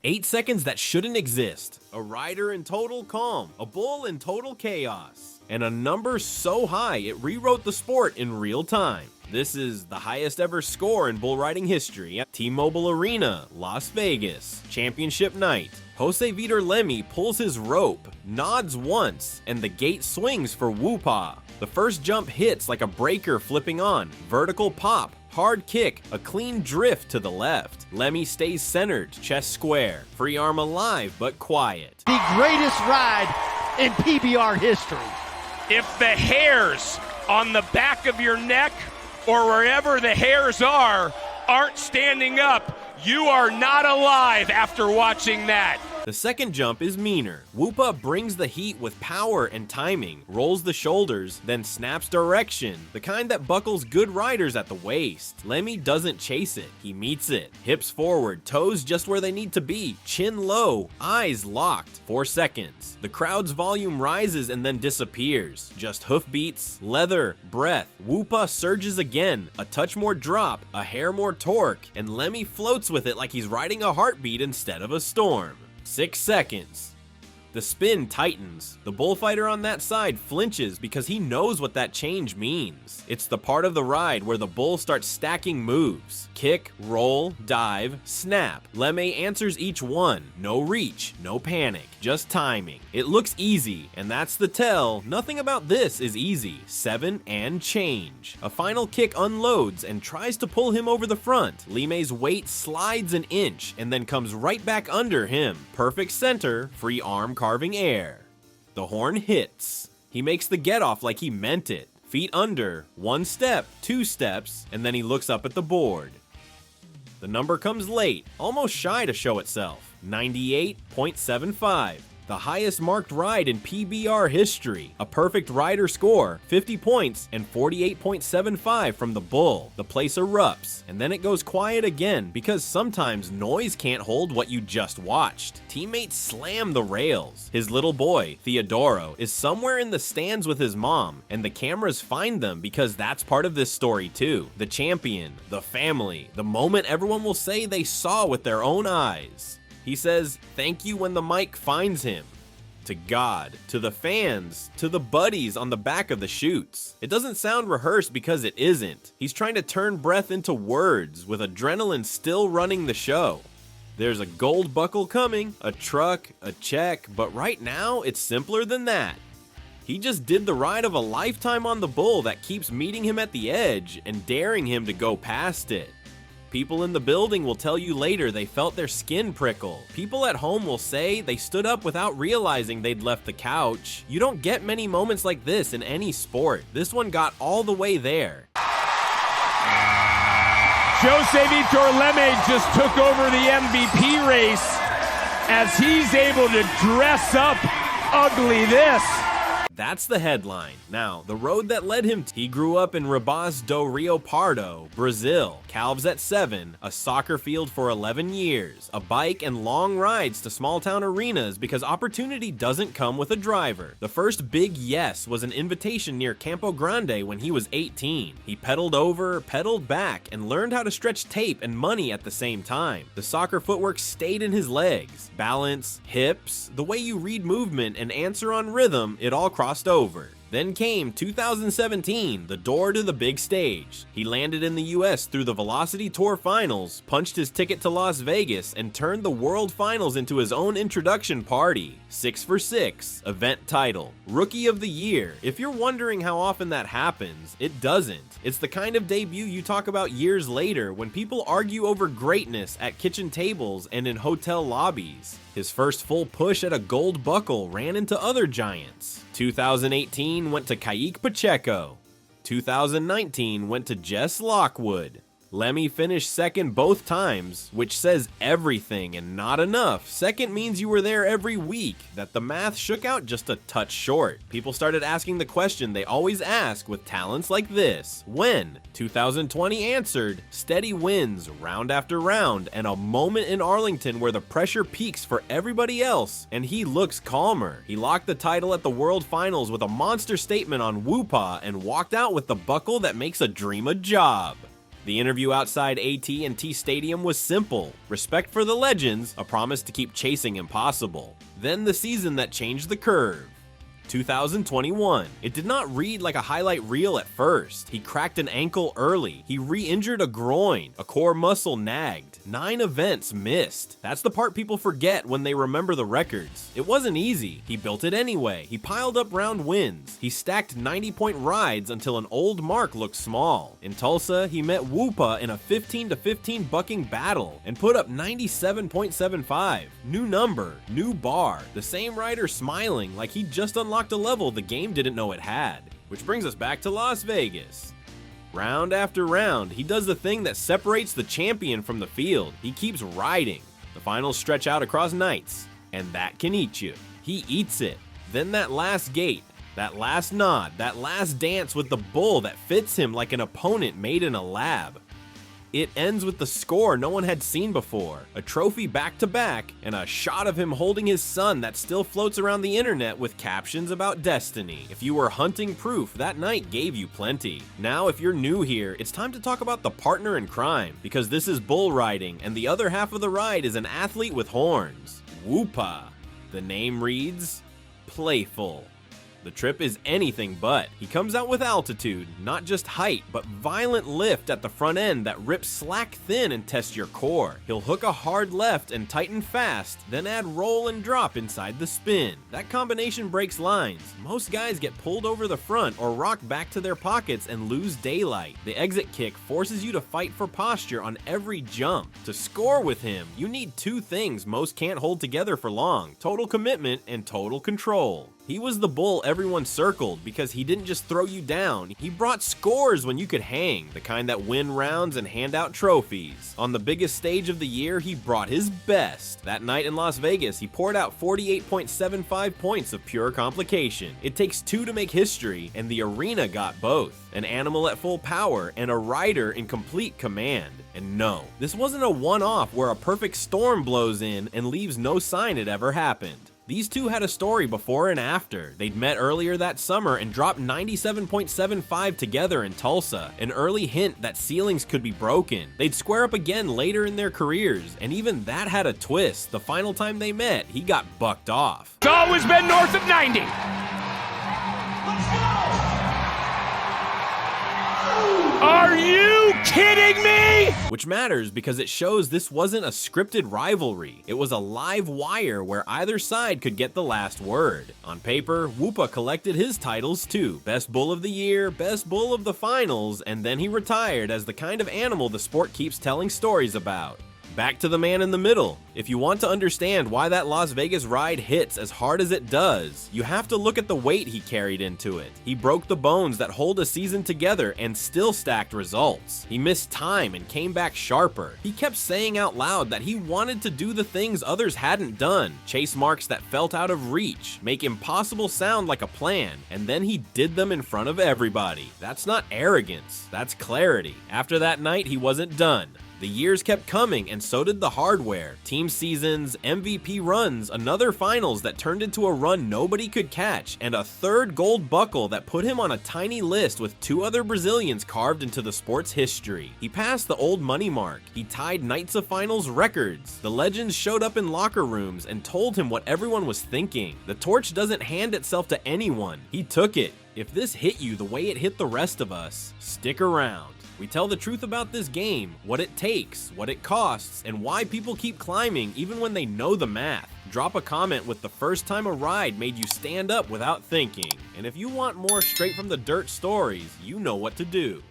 8 seconds that shouldn't exist. A rider in total calm, a bull in total chaos, and a number so high it rewrote the sport in real time. This is the highest ever score in bull riding history at T-Mobile Arena, Las Vegas. Championship night. Jose Vitor Leme pulls his rope, nods once, and the gate swings for Woopaa. The first jump hits like a breaker flipping on, vertical pop, hard kick, a clean drift to the left. Leme stays centered, chest square, free arm alive but quiet. The greatest ride in PBR history. If the hairs on the back of your neck or wherever the hairs aren't standing up, you are not alive after watching that. The second jump is meaner. Woopaa brings the heat with power and timing, rolls the shoulders, then snaps direction, the kind that buckles good riders at the waist. Leme doesn't chase it, he meets it. Hips forward, toes just where they need to be, chin low, eyes locked. 4 seconds. The crowd's volume rises and then disappears. Just hoofbeats, leather, breath. Woopaa surges again, a touch more drop, a hair more torque, and Leme floats with it like he's riding a heartbeat instead of a storm. 6 seconds. The spin tightens. The bullfighter on that side flinches because he knows what that change means. It's the part of the ride where the bull starts stacking moves. Kick, roll, dive, snap. Leme answers each one. No reach, no panic, just timing. It looks easy, and that's the tell. Nothing about this is easy. 7 and change. A final kick unloads and tries to pull him over the front. Leme's weight slides an inch and then comes right back under him. Perfect center, free arm carving air. The horn hits. He makes the get off like he meant it. Feet under, 1 step, 2 steps, and then he looks up at the board. The number comes late, almost shy to show itself. 98.75. The highest marked ride in PBR history. A perfect rider score, 50 points and 48.75 from the bull. The place erupts, and then it goes quiet again because sometimes noise can't hold what you just watched. Teammates slam the rails. His little boy, Theodoro, is somewhere in the stands with his mom, and the cameras find them because that's part of this story too. The champion, the family, the moment everyone will say they saw with their own eyes. He says, thank you when the mic finds him. To God, to the fans, to the buddies on the back of the chutes. It doesn't sound rehearsed because it isn't. He's trying to turn breath into words with adrenaline still running the show. There's a gold buckle coming, a truck, a check, but right now it's simpler than that. He just did the ride of a lifetime on the bull that keeps meeting him at the edge and daring him to go past it. People in the building will tell you later they felt their skin prickle. People at home will say they stood up without realizing they'd left the couch. You don't get many moments like this in any sport. This one got all the way there. Jose Vitor Leme just took over the MVP race as he's able to dress up ugly this. That's the headline. Now, the road that led him he grew up in Ribas do Rio Pardo, Brazil, calves at 7, a soccer field for 11 years, a bike and long rides to small town arenas because opportunity doesn't come with a driver. The first big yes was an invitation near Campo Grande when he was 18. He pedaled over, pedaled back, and learned how to stretch tape and money at the same time. The soccer footwork stayed in his legs. Balance, hips, the way you read movement and answer on rhythm, it all crossed over. Then came 2017, the door to the big stage. He landed in the US through the Velocity Tour Finals, punched his ticket to Las Vegas, and turned the World Finals into his own introduction party. 6 for 6, event title, Rookie of the Year. If you're wondering how often that happens, it doesn't. It's the kind of debut you talk about years later when people argue over greatness at kitchen tables and in hotel lobbies. His first full push at a gold buckle ran into other giants. 2018 went to Kayik Pacheco. 2019 went to Jess Lockwood. Leme finished second both times, which says everything and not enough. Second means you were there every week, that the math shook out just a touch short. People started asking the question they always ask with talents like this. When? 2020 answered, steady wins, round after round, and a moment in Arlington where the pressure peaks for everybody else, and he looks calmer. He locked the title at the World Finals with a monster statement on Woopaa and walked out with the buckle that makes a dream a job. The interview outside AT&T Stadium was simple: respect for the legends, a promise to keep chasing impossible. Then the season that changed the curve. 2021. It did not read like a highlight reel at first. He cracked an ankle early. He re-injured a groin. A core muscle nagged. 9 events missed. That's the part people forget when they remember the records. It wasn't easy. He built it anyway. He piled up round wins. He stacked 90-point rides until an old mark looked small. In Tulsa, he met Woopaa in a 15-15 bucking battle and put up 97.75. New number, new bar. The same rider smiling like he just unlocked a level the game didn't know it had. Which brings us back to Las Vegas. Round after round, he does the thing that separates the champion from the field. He keeps riding. The finals stretch out across nights, and that can eat you. He eats it. Then that last gate, that last nod, that last dance with the bull that fits him like an opponent made in a lab. It ends with the score no one had seen before, a trophy back-to-back, and a shot of him holding his son that still floats around the internet with captions about destiny. If you were hunting proof, that night gave you plenty. Now, if you're new here, it's time to talk about the partner in crime, because this is bull riding, and the other half of the ride is an athlete with horns. Woopaa. The name reads, playful. The trip is anything but. He comes out with altitude, not just height, but violent lift at the front end that rips slack thin and tests your core. He'll hook a hard left and tighten fast, then add roll and drop inside the spin. That combination breaks lines. Most guys get pulled over the front or rock back to their pockets and lose daylight. The exit kick forces you to fight for posture on every jump. To score with him, you need 2 things most can't hold together for long: total commitment and total control. He was the bull everyone circled because he didn't just throw you down, he brought scores when you could hang, the kind that win rounds and hand out trophies. On the biggest stage of the year, he brought his best. That night in Las Vegas, he poured out 48.75 points of pure complication. It takes 2 to make history, and the arena got both: an animal at full power and a rider in complete command. And no, this wasn't a one-off where a perfect storm blows in and leaves no sign it ever happened. These two had a story before and after. They'd met earlier that summer and dropped 97.75 together in Tulsa, an early hint that ceilings could be broken. They'd square up again later in their careers, and even that had a twist. The final time they met, he got bucked off. It's always been north of 90. Are you kidding me? Which matters because it shows this wasn't a scripted rivalry. It was a live wire where either side could get the last word. On paper, Woopaa collected his titles too: Best Bull of the Year, Best Bull of the Finals, and then he retired as the kind of animal the sport keeps telling stories about. Back to the man in the middle. If you want to understand why that Las Vegas ride hits as hard as it does, you have to look at the weight he carried into it. He broke the bones that hold a season together and still stacked results. He missed time and came back sharper. He kept saying out loud that he wanted to do the things others hadn't done, chase marks that felt out of reach, make impossible sound like a plan, and then he did them in front of everybody. That's not arrogance, that's clarity. After that night, he wasn't done. The years kept coming, and so did the hardware. Team seasons, MVP runs, another finals that turned into a run nobody could catch, and a third gold buckle that put him on a tiny list with 2 other Brazilians carved into the sport's history. He passed the old money mark. He tied Nights of Finals records. The legends showed up in locker rooms and told him what everyone was thinking. The torch doesn't hand itself to anyone. He took it. If this hit you the way it hit the rest of us, stick around. We tell the truth about this game, what it takes, what it costs, and why people keep climbing even when they know the math. Drop a comment with the first time a ride made you stand up without thinking. And if you want more straight from the dirt stories, you know what to do.